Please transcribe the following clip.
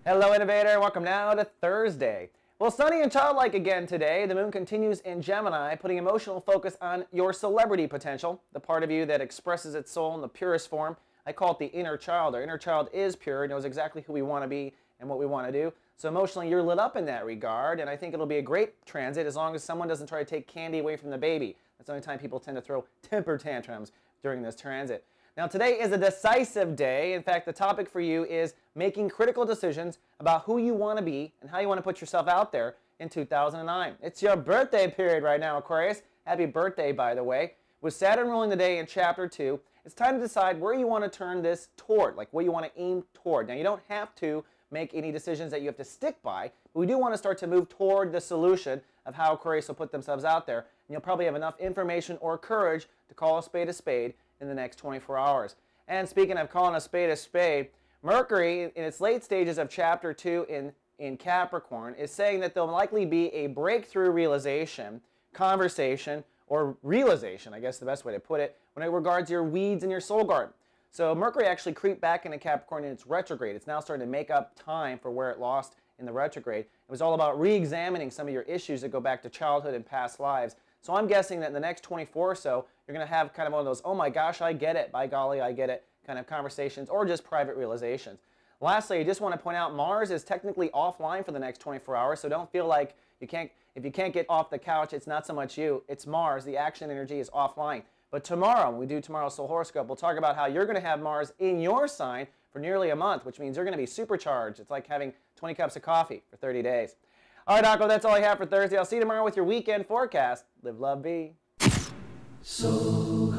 Hello, Innovator. Welcome now to Thursday. Well, sunny and childlike again today. The moon continues in Gemini, putting emotional focus on your celebrity potential, the part of you that expresses its soul in the purest form. I call it the inner child. Our inner child is pure, knows exactly who we want to be and what we want to do. So emotionally, you're lit up in that regard, and I think it'll be a great transit as long as someone doesn't try to take candy away from the baby. That's the only time people tend to throw temper tantrums during this transit. Now, today is a decisive day. In fact, the topic for you is making critical decisions about who you want to be and how you want to put yourself out there in 2009. It's your birthday period right now, Aquarius. Happy birthday, by the way. With Saturn ruling the day in Chapter 2, it's time to decide where you want to turn this toward, like what you want to aim toward. Now, you don't have to make any decisions that you have to stick by, but we do want to start to move toward the solution of how Aquarius will put themselves out there. And you'll probably have enough information or courage to call a spade in the next 24 hours. And speaking of calling a spade, Mercury, in its late stages of Chapter 2 in Capricorn, is saying that there'll likely be a breakthrough realization, conversation, or realization, I guess the best way to put it, when it regards your weeds in your soul garden. So Mercury actually creeped back into Capricorn in its retrograde. It's now starting to make up time for where it lost in the retrograde. It was all about re-examining some of your issues that go back to childhood and past lives. So I'm guessing that in the next 24 or so, you're going to have kind of one of those, oh my gosh, I get it, by golly, I get it, kind of conversations, or just private realizations. Lastly, I just want to point out Mars is technically offline for the next 24 hours, so don't feel like if you can't get off the couch, it's not so much you, it's Mars. The action energy is offline. But tomorrow, when we do tomorrow's Soul Horoscope, we'll talk about how you're going to have Mars in your sign for nearly a month, which means you're going to be supercharged. It's like having 20 cups of coffee for 30 days. All right, Aqua, that's all I have for Thursday. I'll see you tomorrow with your weekend forecast. Live, love, be. So